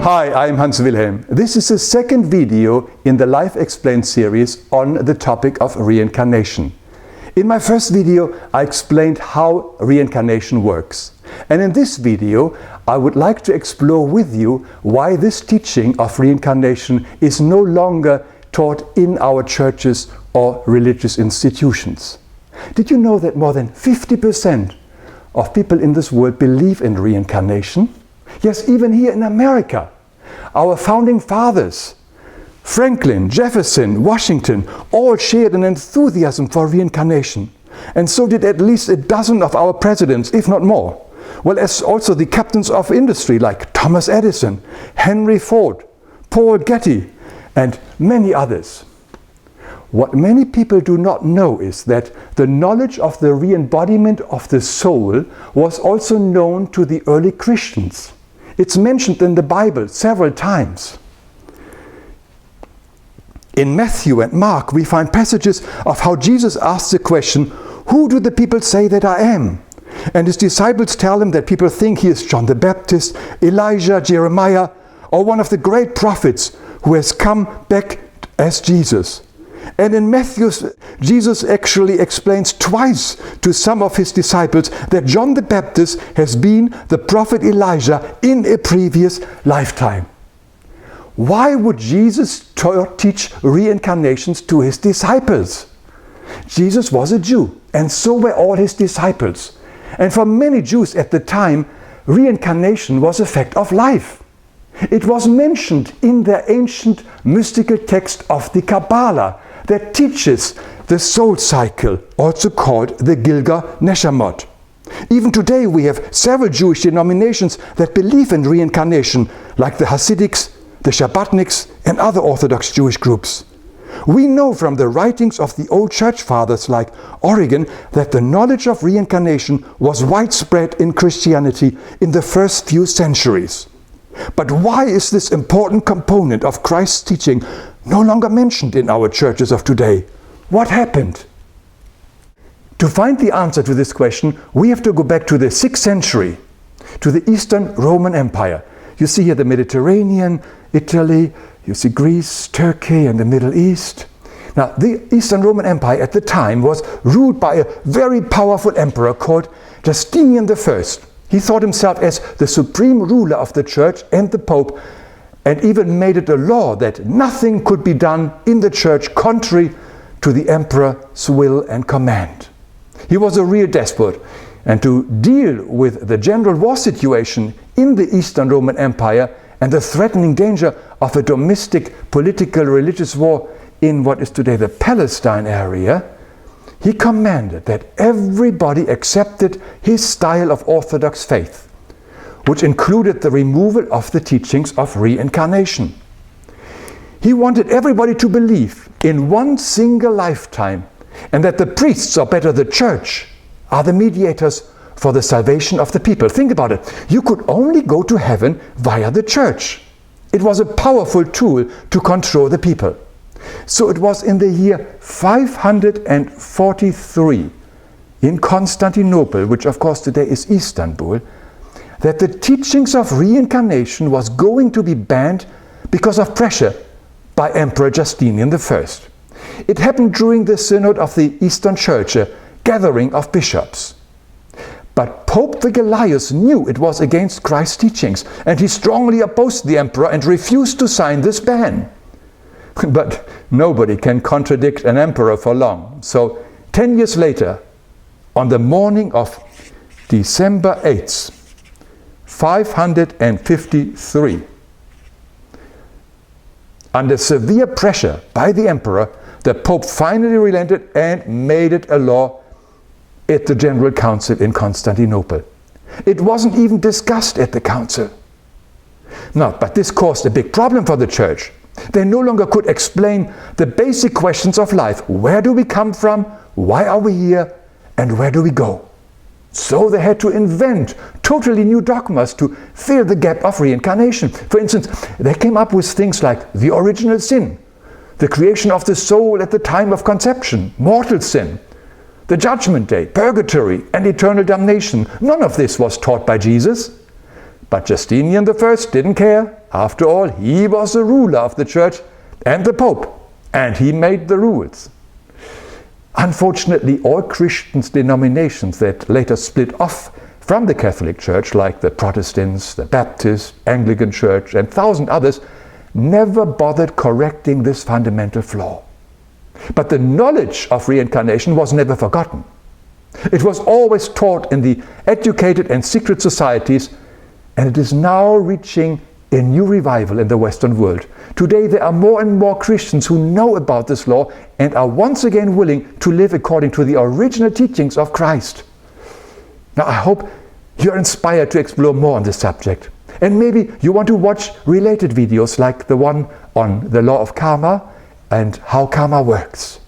Hi, I'm Hans Wilhelm. This is the second video in the Life Explained series on the topic of reincarnation. In my first video, I explained how reincarnation works. And in this video, I would like to explore with you why this teaching of reincarnation is no longer taught in our churches or religious institutions. Did you know that more than 50% of people in this world believe in reincarnation? Yes, even here in America. Our founding fathers, Franklin, Jefferson, Washington, all shared an enthusiasm for reincarnation. And so did at least a dozen of our presidents, if not more. Well, as also the captains of industry like Thomas Edison, Henry Ford, Paul Getty, and many others. What many people do not know is that the knowledge of the re-embodiment of the soul was also known to the early Christians. It's mentioned in the Bible several times. In Matthew and Mark, we find passages of how Jesus asks the question, "Who do the people say that I am?" And his disciples tell him that people think he is John the Baptist, Elijah, Jeremiah, or one of the great prophets who has come back as Jesus. And in Matthew, Jesus actually explains twice to some of his disciples that John the Baptist has been the prophet Elijah in a previous lifetime. Why would Jesus teach reincarnations to his disciples? Jesus was a Jew, and so were all his disciples. And for many Jews at the time, reincarnation was a fact of life. It was mentioned in the ancient mystical text of the Kabbalah that teaches the soul cycle, also called the Gilgal Neshamot. Even today we have several Jewish denominations that believe in reincarnation, like the Hasidics, the Shabbatniks, and other Orthodox Jewish groups. We know from the writings of the old church fathers like Origen that the knowledge of reincarnation was widespread in Christianity in the first few centuries. But why is this important component of Christ's teaching no longer mentioned in our churches of today? What happened? To find the answer to this question, we have to go back to the 6th century, to the Eastern Roman Empire. You see here the Mediterranean, Italy, you see Greece, Turkey, and the Middle East. Now, the Eastern Roman Empire at the time was ruled by a very powerful emperor called Justinian I. He thought himself as the supreme ruler of the church and the Pope, and even made it a law that nothing could be done in the church contrary to the emperor's will and command. He was a real despot, and to deal with the general war situation in the Eastern Roman Empire and the threatening danger of a domestic political religious war in what is today the Palestine area, he commanded that everybody accepted his style of Orthodox faith, which included the removal of the teachings of reincarnation. He wanted everybody to believe in one single lifetime, and that the priests, or better the church, are the mediators for the salvation of the people. Think about it. You could only go to heaven via the church. It was a powerful tool to control the people. So it was in the year 543 in Constantinople, which of course today is Istanbul, that the teachings of reincarnation was going to be banned because of pressure by Emperor Justinian I. It happened during the Synod of the Eastern Church, a gathering of bishops. But Pope Vigilius knew it was against Christ's teachings, and he strongly opposed the emperor and refused to sign this ban. But nobody can contradict an emperor for long. So 10 years later, on the morning of December 8th, 553, under severe pressure by the emperor, the Pope finally relented and made it a law at the General Council in Constantinople. It wasn't even discussed at the council. Now, but this caused a big problem for the church. They no longer could explain the basic questions of life. Where do we come from? Why are we here? And where do we go? So they had to invent totally new dogmas to fill the gap of reincarnation. For instance, they came up with things like the original sin, the creation of the soul at the time of conception, mortal sin, the judgment day, purgatory, and eternal damnation. None of this was taught by Jesus. But Justinian I didn't care. After all, he was the ruler of the church and the Pope, and he made the rules. Unfortunately, all Christian denominations that later split off from the Catholic Church, like the Protestants, the Baptist, Anglican Church, and 1,000 others, never bothered correcting this fundamental flaw. But the knowledge of reincarnation was never forgotten. It was always taught in the educated and secret societies, and it is now reaching a new revival in the Western world. Today there are more and more Christians who know about this law and are once again willing to live according to the original teachings of Christ. Now I hope you're inspired to explore more on this subject. And maybe you want to watch related videos like the one on the law of karma and how karma works.